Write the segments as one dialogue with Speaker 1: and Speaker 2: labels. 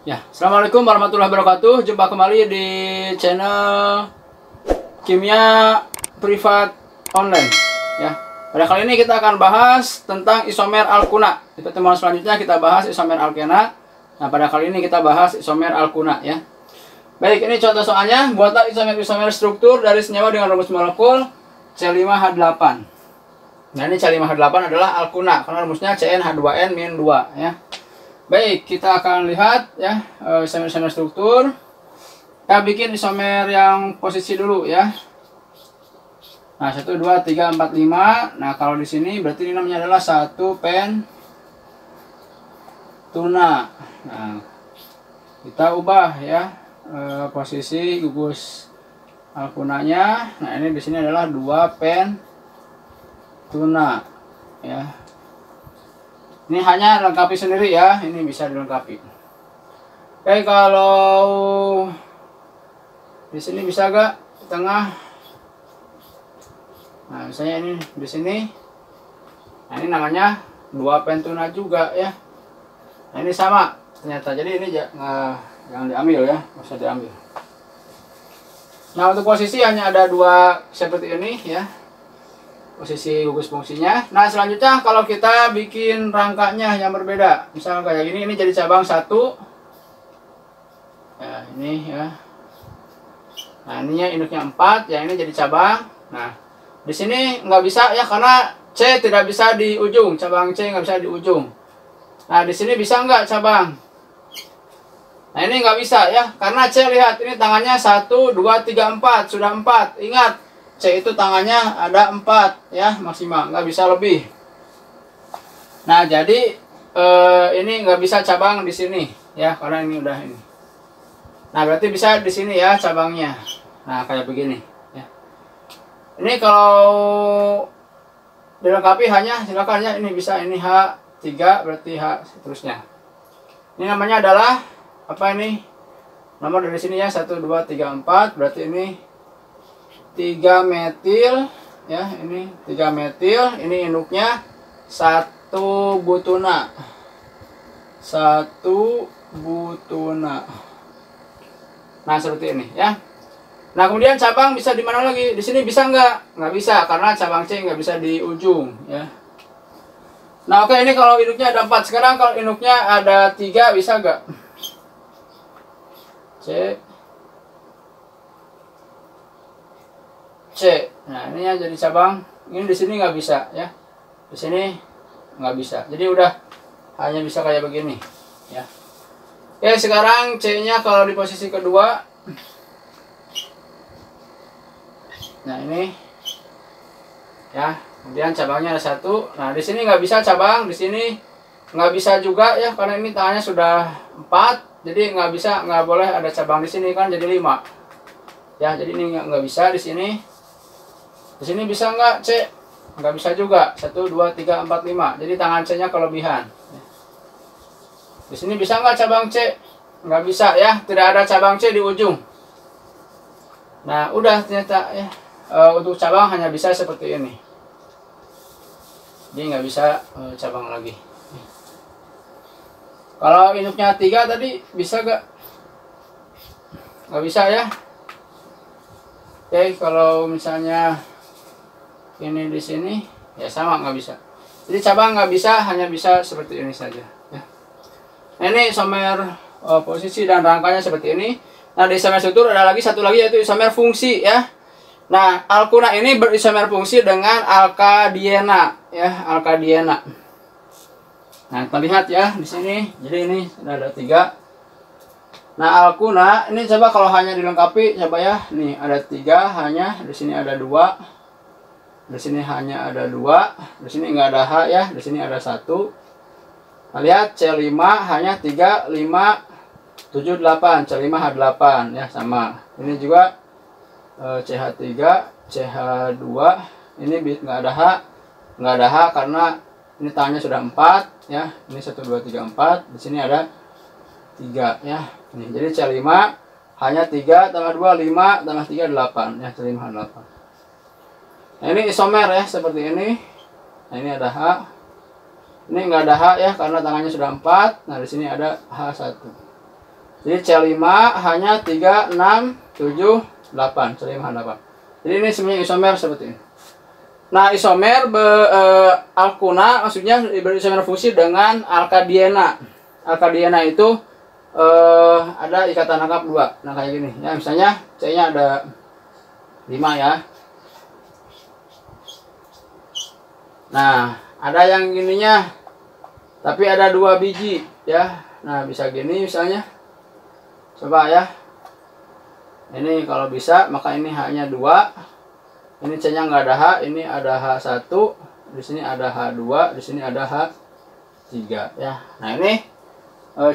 Speaker 1: Ya, assalamualaikum warahmatullahi wabarakatuh. Jumpa kembali di channel Kimia Privat Online. Ya, pada kali ini kita akan bahas tentang isomer alkuna. Di pertemuan selanjutnya kita bahas isomer alkena. Nah, pada kali ini kita bahas isomer alkuna ya. Baik, ini contoh soalnya. Buatlah isomer struktur dari senyawa dengan rumus molekul C5H8. Nah, ini C5H8 adalah alkuna karena rumusnya CnH2n-2 ya. Baik, kita akan lihat ya isomer struktur. Kita bikin isomer yang posisi dulu ya. Nah, 1 2 3 4 5. Nah, kalau di sini berarti ini namanya adalah 1 pentuna. Nah, kita ubah ya posisi gugus alkunanya. Nah, ini di sini adalah 2 pentuna ya. Ini hanya lengkapi sendiri ya, ini bisa dilengkapi. Oke, kalau di sini bisa gak di tengah? Nah, misalnya ini di sini. Nah, ini namanya 2 pentuna juga ya. Nah, ini sama ternyata. Jadi ini jangan diambil ya, nggak usah diambil. Nah, untuk posisi hanya ada 2 seperti ini ya. Posisi gugus fungsinya. Nah, selanjutnya kalau kita bikin rangkanya yang berbeda, misalnya kayak gini, ini jadi cabang 1 ya, ini ya. Nah, ininya induknya 4 ya, ini jadi cabang. Nah, di sini nggak bisa ya karena C tidak bisa di ujung, cabang C nggak bisa di ujung. Nah, di sini bisa nggak cabang? Nah, ini nggak bisa ya karena C, lihat ini tangannya 1 2 3 4, sudah 4. Ingat, C itu tangannya ada 4 ya maksimal, nggak bisa lebih. Nah, jadi ini nggak bisa cabang di sini ya karena ini udah ini. Nah, berarti bisa di sini ya cabangnya. Nah, kayak begini ya. Ini kalau dilengkapi hanya silakan ya, ini bisa ini H3 berarti H seterusnya. Ini namanya adalah apa ini? Nomor dari sini ya 1 2 3 4 berarti ini 3 metil ya, ini 3 metil, ini induknya 1 butuna. 1 butuna. Nah, seperti ini ya. Nah, kemudian cabang bisa di mana lagi? Di sini bisa nggak? Nggak bisa karena cabang C nggak bisa di ujung ya. Nah, oke, ini kalau induknya ada 4. Sekarang kalau induknya ada 3 bisa nggak? C. Nah, ini yang jadi cabang. Ini di sini nggak bisa ya. Di sini nggak bisa. Jadi udah hanya bisa kayak begini ya. Oke, sekarang C-nya kalau di posisi kedua. Nah, ini ya. Kemudian cabangnya ada 1. Nah, di sini nggak bisa cabang, di sini nggak bisa juga ya karena ini tangannya sudah 4. Jadi nggak boleh ada cabang di sini kan jadi 5. Ya, jadi ini nggak bisa di sini. Di sini bisa nggak C? Nggak bisa juga. 1 2 3 4 5. Jadi tangan C-nya kelebihan. Di sini bisa nggak cabang C? Nggak bisa ya. Tidak ada cabang C di ujung. Nah, udah ternyata ya. Untuk cabang hanya bisa seperti ini. Jadi nggak bisa cabang lagi. Kalau induknya 3 tadi bisa nggak? Nggak bisa ya. Oke, kalau misalnya ini di sini ya sama, nggak bisa. Jadi cabang nggak bisa, hanya bisa seperti ini saja ya. Nah, ini isomer posisi dan rangkanya seperti ini. Nah, di isomer struktur ada lagi satu lagi yaitu isomer fungsi ya. Nah, alkuna ini berisomer fungsi dengan alkadiena ya, alkadiena. Nah, kita lihat ya di sini. Jadi ini ada 3. Nah, alkuna ini coba kalau hanya dilengkapi coba ya. Nih ada 3 hanya, di sini ada 2. Di sini hanya ada 2, di sini nggak ada H ya, di sini ada 1. Nah, lihat C5 hanya 3 5 7 8, C5H8 ya sama. Ini juga CH3, CH2, ini nggak ada H, karena ini tangannya sudah 4 ya. Ini 1 2 3 4, di sini ada 3 ya. Ini jadi C5 hanya 3 tambah 2 5 tambah 3 8 ya, C5H8. Nah, ini isomer ya seperti ini. Nah, ini ada H. Ini nggak ada H ya karena tangannya sudah 4. Nah, di sini ada H1. Jadi C5 hanya 3, 6, 7, 8. C5 8. Jadi ini semuanya isomer seperti ini. Nah, isomer alkuna maksudnya berisomer fungsi dengan alkadiena. Alkadiena itu ada ikatan rangkap 2. Nah, kayak gini. Ya, misalnya C-nya ada 5 ya. Nah, ada yang ininya tapi ada 2 biji ya. Nah, bisa gini misalnya. Coba ya. Ini kalau bisa maka ini H-nya 2. Ini C-nya nggak ada H, ini ada H1. Di sini ada H2, di sini ada H3 ya. Nah, ini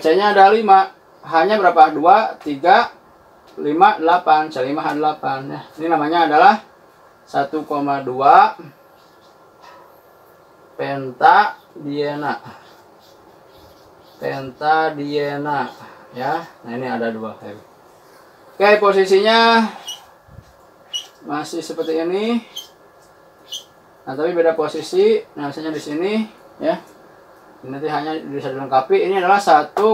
Speaker 1: C-nya ada 5. H-nya berapa? 2, 3, 5, 8. C5 H8 ya. Ini namanya adalah 1,2 pentadiena. Pentadiena ya. Nah, ini ada 2. Oke, posisinya masih seperti ini. Nah, tapi beda posisi. Nah, misalnya di sini ya. Ini nanti hanya bisa dilengkapi. Ini adalah 1,3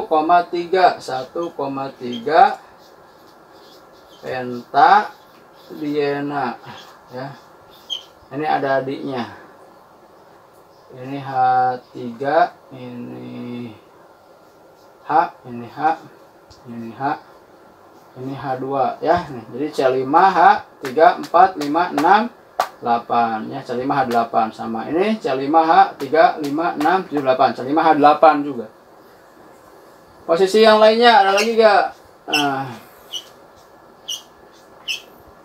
Speaker 1: pentadiena ya. Ini ada adiknya. Ini H3, ini H, ini H, ini H, ini H2 ya. Nih, jadi C5 H3 4 5 6 8 ya. C5 H8 sama ini C5 H3 5 6 7 8. C5 H8 juga. Posisi yang lainnya ada lagi gak?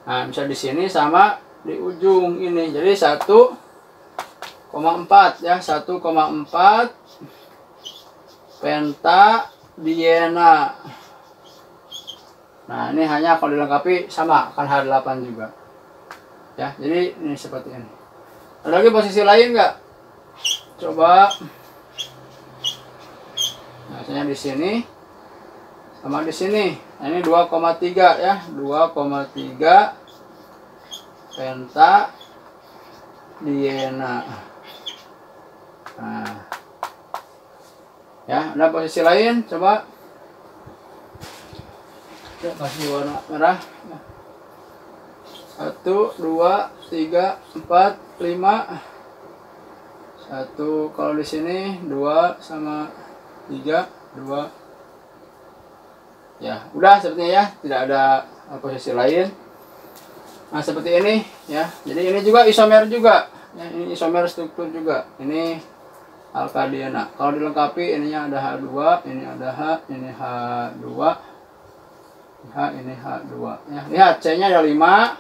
Speaker 1: Nah, bisa di sini sama di ujung ini. Jadi 1,4 ya. 1,4 pentadiena. Nah, ini hanya kalau dilengkapi sama akan H8 juga. Ya, jadi ini seperti ini. Ada lagi posisi lain nggak? Coba. Nah, misalnya di sini sama di sini. Nah, ini 2,3 ya. 2,3 pentadiena. Nah. Ya, ada posisi lain, coba. Ya, kasih warna merah. 1, 2, 3, 4, 5. 1 kalau di sini 2 sama 3, 2. Ya, udah sepertinya ya, tidak ada posisi lain. Nah, seperti ini ya. Jadi ini juga isomer juga. Ya, ini isomer struktur juga. Ini alkadiena. Kalau dilengkapi ininya ada H2, ini ada H, ini H2. H, ini H2 ya. Lihat C-nya ada 5,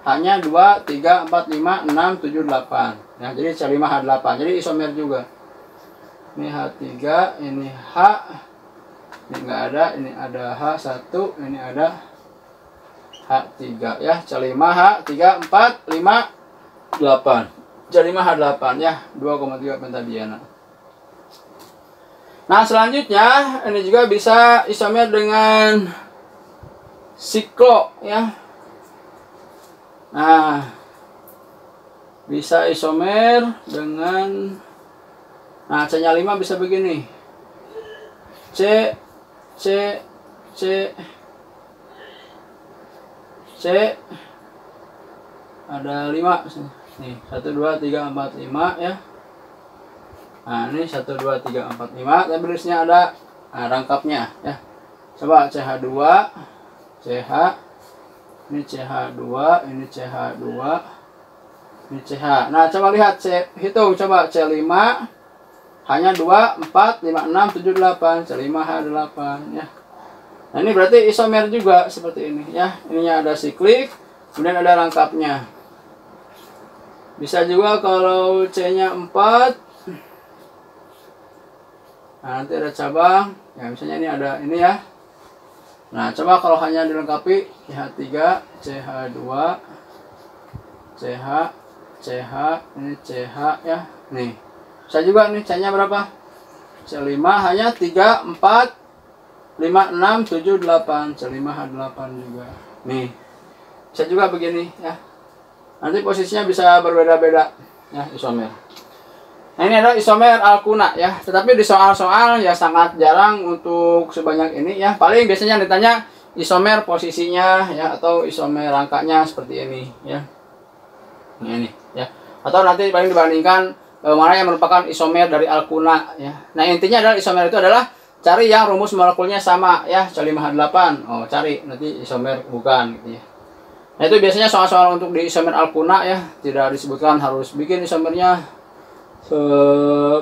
Speaker 1: H-nya 2, 3, 4, 5, 6, 7, 8. Ya, jadi C5 H8. Jadi isomer juga. Ini H3, ini H. Ini enggak ada, ini ada H1, ini ada H3 ya. C5 H3 4 5 8. C5 H8 ya, 2,3 pentadiena. Nah, selanjutnya ini juga bisa isomer dengan siklo ya. Nah, bisa isomer dengan, nah, C-nya 5 bisa begini. C ada 5 nih, 1 2 3 4 5 ya. Nah, ini 1 2 3 4 5, tapi tulisnya ada rangkapnya ya. Coba CH2, CH, ini CH2, ini CH2, ini CH. Nah, coba lihat hitung coba C5 hanya 2 4 5 6 7 8, C5 H8 ya. Nah, ini berarti isomer juga seperti ini ya. Ininya ada siklik, kemudian ada rangkapnya. Bisa juga kalau C-nya 4. Nah, nanti ada cabang. Ya, misalnya ini ada ini ya. Nah, coba kalau hanya dilengkapi CH3, CH2, CH, CH, ini CH ya. Nih. Bisa juga nih C-nya berapa? C5 hanya 3 4 5 6 7 8, C5 H8 juga. Nih. Bisa juga begini ya. Nanti posisinya bisa berbeda-beda ya, isomer. Nah, ini adalah isomer alkuna ya. Tetapi di soal-soal ya sangat jarang untuk sebanyak ini ya. Paling biasanya ditanya isomer posisinya ya, atau isomer rangkanya seperti ini ya. Ini ya. Atau nanti paling dibandingkan mana yang merupakan isomer dari alkuna ya. Nah, intinya adalah isomer itu adalah cari yang rumus molekulnya sama ya, C5H8. Oh, cari nanti isomer bukan gitu ya. Nah, itu biasanya soal-soal untuk di isomer alkuna ya, tidak disebutkan harus bikin isomernya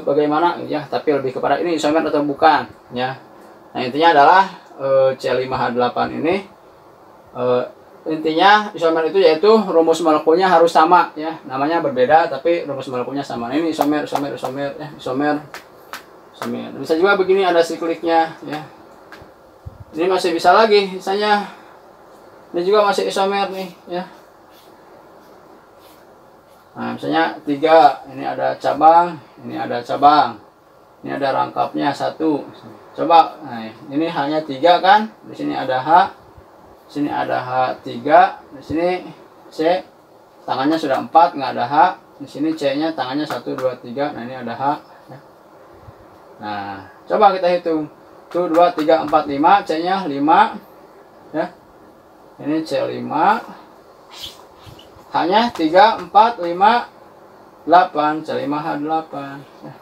Speaker 1: bagaimana ya, tapi lebih kepada ini isomer atau bukan ya. Nah, intinya adalah C5H8 ini intinya isomer itu yaitu rumus molekulnya harus sama ya, namanya berbeda tapi rumus molekulnya sama. Nah, ini isomer ya, isomer. Bisa juga begini, ada sikliknya ya. Ini masih bisa lagi misalnya, ini juga masih isomer nih ya. Nah, misalnya 3, ini ada cabang, ini ada rangkapnya 1. Coba, nah, ini hanya 3 kan? Di sini ada H, di sini ada H3, di sini C, tangannya sudah 4, nggak ada H. Di sini C-nya tangannya 1, 2, 3, nah ini ada H. Ya. Nah, coba kita hitung. 1, 2, 3, 4, 5, C-nya 5, ya. Ini C5, hanya 3, 4, 5, 8, C5H8 ya.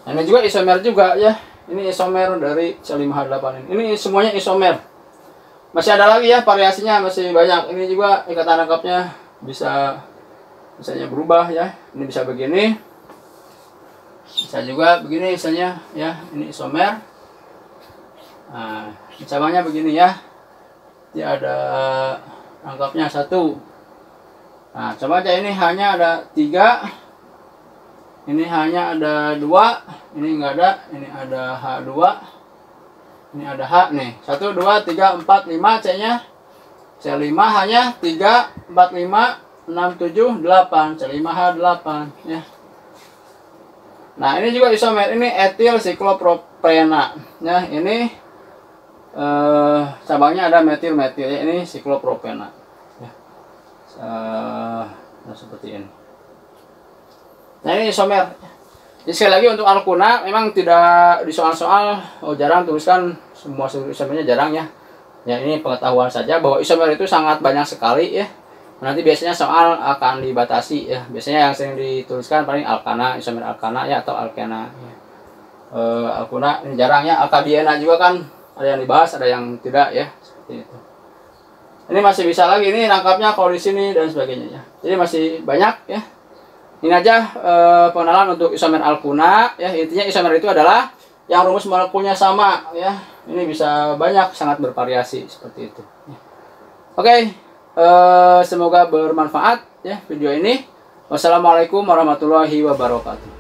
Speaker 1: Nah, ini juga isomer juga ya. Ini isomer dari C5H8 ini. Ini semuanya isomer. Masih ada lagi ya, variasinya masih banyak. Ini juga ikatan rangkapnya bisa misalnya berubah ya. Ini bisa begini, bisa juga begini misalnya ya. Ini isomer. Nah, cabangnya begini ya. Dia ada rangkapnya 1. Nah, coba aja, ini hanya ada 3. Ini hanya ada 2. Ini enggak ada. Ini ada H2. Ini ada H nih. 1, 2, 3, 4, 5 C-nya. C5 hanya 3, 4, 5, 6, 7, 8. C5H8 ya. Nah, ini juga isomer. Ini etil siklopropena. Ya, ini cabangnya ada metil ya, ini siklopropena ya. Nah, seperti ini. Nah, ini isomer. Jadi sekali lagi untuk alkuna memang tidak di soal-soal jarang tuliskan semua isomernya, jarang ya. Ya, ini pengetahuan saja bahwa isomer itu sangat banyak sekali ya. Nanti biasanya soal akan dibatasi ya. Biasanya yang sering dituliskan paling alkana, isomer alkana ya, atau alkena ya. Alkuna ini jarang ya. Alkadiena juga kan ada yang dibahas, ada yang tidak ya, seperti itu. Ini masih bisa lagi, ini rangkapnya kalau di sini dan sebagainya ya. Jadi masih banyak ya. Ini aja pengenalan untuk isomer alkuna ya. Intinya isomer itu adalah yang rumus molekulnya sama ya. Ini bisa banyak, sangat bervariasi seperti itu ya. Oke, semoga bermanfaat ya video ini. Wassalamualaikum warahmatullahi wabarakatuh.